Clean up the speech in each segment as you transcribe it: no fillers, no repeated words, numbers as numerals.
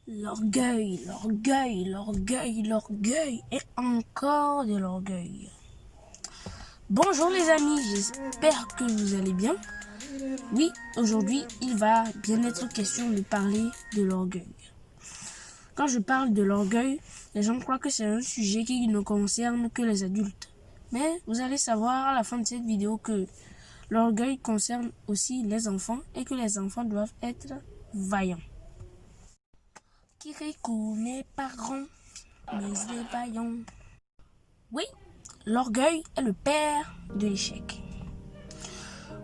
L'orgueil, l'orgueil, l'orgueil, l'orgueil et encore de l'orgueil. Bonjour les amis, j'espère que vous allez bien. Oui, aujourd'hui, il va bien être question de parler de l'orgueil. Quand je parle de l'orgueil, les gens croient que c'est un sujet qui ne concerne que les adultes. Mais vous allez savoir à la fin de cette vidéo que l'orgueil concerne aussi les enfants et que les enfants doivent être vaillants. Kirikou n'est pas grand, mais il est vaillant. Oui, l'orgueil est le père de l'échec.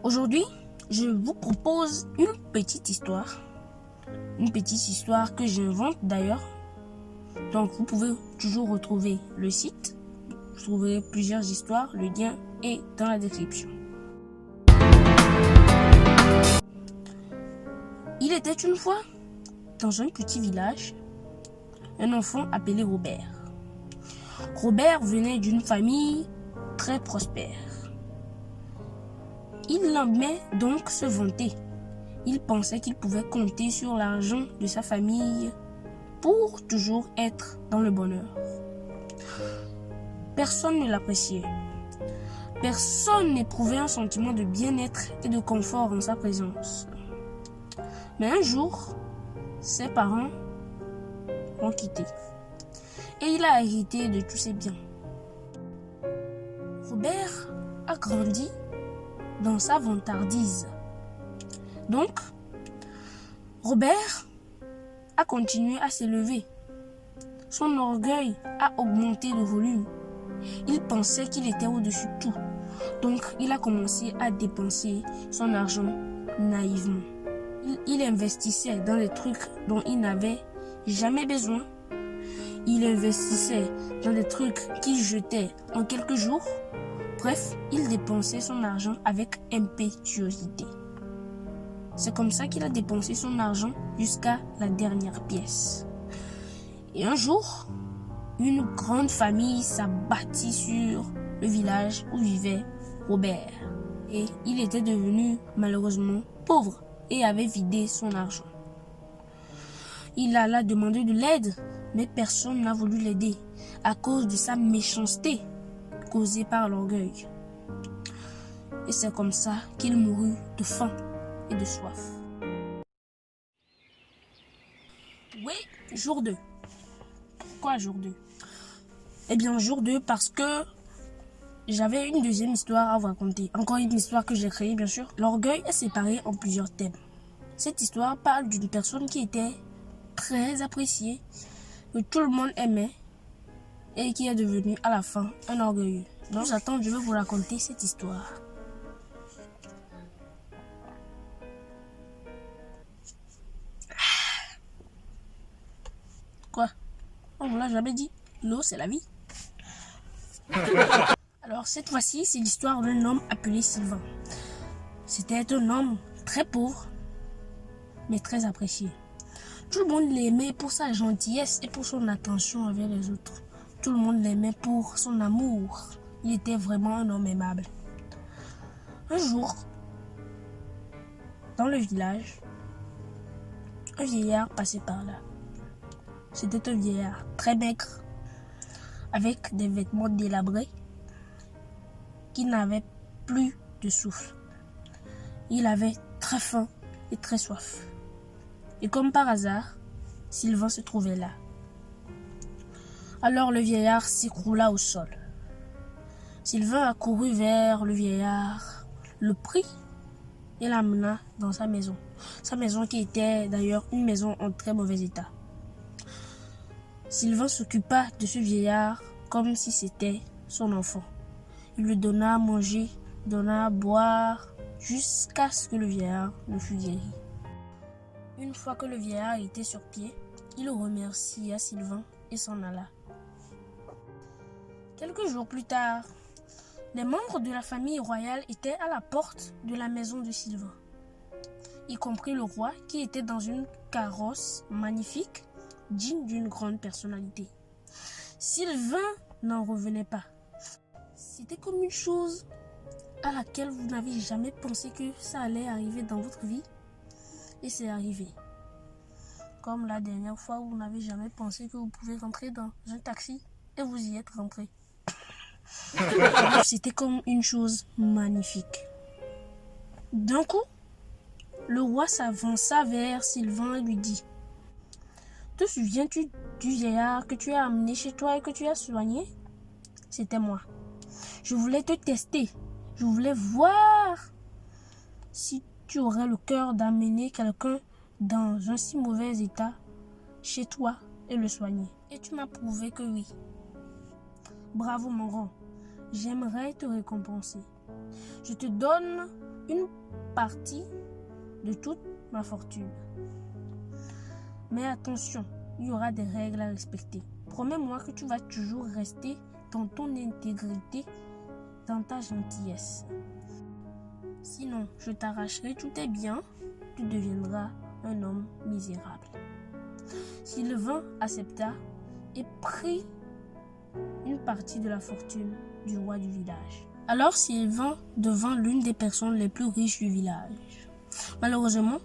Aujourd'hui, je vous propose une petite histoire. Une petite histoire que j'invente d'ailleurs. Donc vous pouvez toujours retrouver le site. Vous trouverez plusieurs histoires, le lien est dans la description. Il était une fois, dans un petit village, un enfant appelé Robert. Robert venait d'une famille très prospère. Il aimait donc se vanter. Il pensait qu'il pouvait compter sur l'argent de sa famille pour toujours être dans le bonheur. Personne ne l'appréciait. Personne n'éprouvait un sentiment de bien-être et de confort en sa présence. Mais un jour, ses parents l'ont quitté. Et il a hérité de tous ses biens. Robert a grandi dans sa vantardise. Donc, Robert a continué à s'élever. Son orgueil a augmenté de volume. Il pensait qu'il était au-dessus de tout. Donc, il a commencé à dépenser son argent naïvement. Il investissait dans des trucs dont il n'avait jamais besoin. Il investissait dans des trucs qu'il jetait en quelques jours. Bref, il dépensait son argent avec impétuosité. C'est comme ça qu'il a dépensé son argent jusqu'à la dernière pièce. Et un jour, une grande famille s'abattit sur le village où vivait Robert. Et il était devenu malheureusement pauvre et avait vidé son argent. Il alla demander de l'aide, mais personne n'a voulu l'aider à cause de sa méchanceté causée par l'orgueil. Et c'est comme ça qu'il mourut de faim et de soif. Oui, jour 2. Pourquoi jour 2? Eh bien, jour 2 parce que j'avais une deuxième histoire à vous raconter. Encore une histoire que j'ai créée, bien sûr. L'orgueil est séparé en plusieurs thèmes. Cette histoire parle d'une personne qui était très appréciée, que tout le monde aimait et qui est devenu à la fin un orgueilleux. Donc j'attends, je vais vous raconter cette histoire. Quoi? On vous l'a jamais dit? L'eau, c'est la vie. Alors cette fois-ci, c'est l'histoire d'un homme appelé Sylvain. C'était un homme très pauvre, mais très apprécié. Tout le monde l'aimait pour sa gentillesse et pour son attention envers les autres. Tout le monde l'aimait pour son amour. Il était vraiment un homme aimable. Un jour, dans le village, un vieillard passait par là. C'était un vieillard très maigre, avec des vêtements délabrés, qui n'avait plus de souffle. Il avait très faim et très soif. Et comme par hasard, Sylvain se trouvait là. Alors le vieillard s'écroula au sol. Sylvain a couru vers le vieillard, le prit et l'amena dans sa maison. Sa maison qui était d'ailleurs une maison en très mauvais état. Sylvain s'occupa de ce vieillard comme si c'était son enfant. Il lui donna à manger, donna à boire, jusqu'à ce que le vieillard ne fût guéri. Une fois que le vieillard était sur pied, il remercia Sylvain et s'en alla. Quelques jours plus tard, les membres de la famille royale étaient à la porte de la maison de Sylvain, y compris le roi qui était dans une carrosse magnifique, digne d'une grande personnalité. Sylvain n'en revenait pas. C'était comme une chose à laquelle vous n'avez jamais pensé que ça allait arriver dans votre vie. Et c'est arrivé. Comme la dernière fois où vous n'avez jamais pensé que vous pouvez rentrer dans un taxi et vous y êtes rentré. C'était comme une chose magnifique. D'un coup, le roi s'avança vers Sylvain et lui dit: te souviens-tu du vieillard que tu as amené chez toi et que tu as soigné? C'était moi. Je voulais te tester. Je voulais voir si tu aurais le cœur d'amener quelqu'un dans un si mauvais état chez toi et le soigner. Et tu m'as prouvé que oui. Bravo mon grand. J'aimerais te récompenser. Je te donne une partie de toute ma fortune. Mais attention, il y aura des règles à respecter. Promets-moi que tu vas toujours rester dans ton intégrité, dans ta gentillesse. Sinon, je t'arracherai tous tes biens, tu deviendras un homme misérable. Sylvain accepta et prit une partie de la fortune du roi du village. Alors Sylvain devint l'une des personnes les plus riches du village. Malheureusement,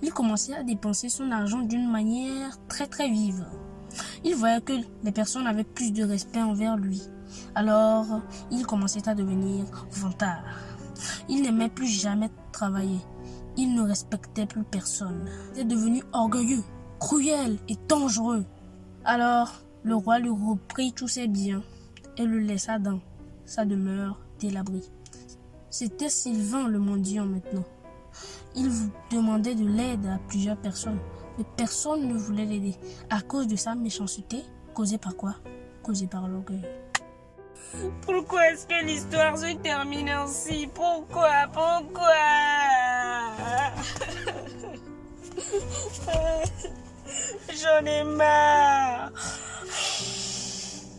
il commençait à dépenser son argent d'une manière très vive. Il voyait que les personnes avaient plus de respect envers lui. Alors, il commençait à devenir vantard. Il n'aimait plus jamais travailler. Il ne respectait plus personne. Il était devenu orgueilleux, cruel et dangereux. Alors, le roi lui reprit tous ses biens et le laissa dans sa demeure délabrée. C'était Sylvain le mendiant maintenant. Il demandait de l'aide à plusieurs personnes, mais personne ne voulait l'aider à cause de sa méchanceté, causée par quoi? Causée par l'orgueil. Pourquoi est-ce que l'histoire se termine ainsi? Pourquoi? J'en ai marre.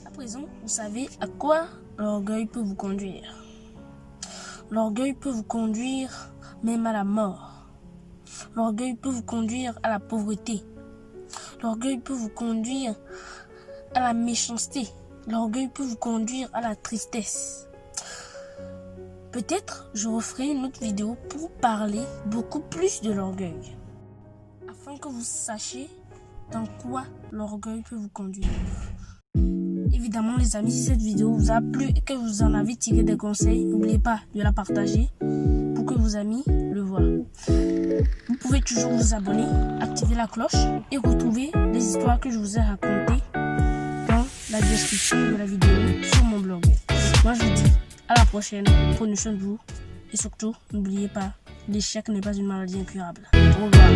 À présent, vous savez à quoi l'orgueil peut vous conduire. L'orgueil peut vous conduire même à la mort. L'orgueil peut vous conduire à la pauvreté. L'orgueil peut vous conduire à la méchanceté. L'orgueil peut vous conduire à la tristesse. Peut-être je referai une autre vidéo pour parler beaucoup plus de l'orgueil, afin que vous sachiez dans quoi l'orgueil peut vous conduire. Évidemment les amis, si cette vidéo vous a plu et que vous en avez tiré des conseils, n'oubliez pas de la partager pour que vos amis le voient. Vous pouvez toujours vous abonner, activer la cloche et retrouver les histoires que je vous ai racontées dans la description de la vidéo sur mon blog. Moi je vous dis à la prochaine, prenez soin de vous et surtout n'oubliez pas, l'échec n'est pas une maladie incurable. Au revoir.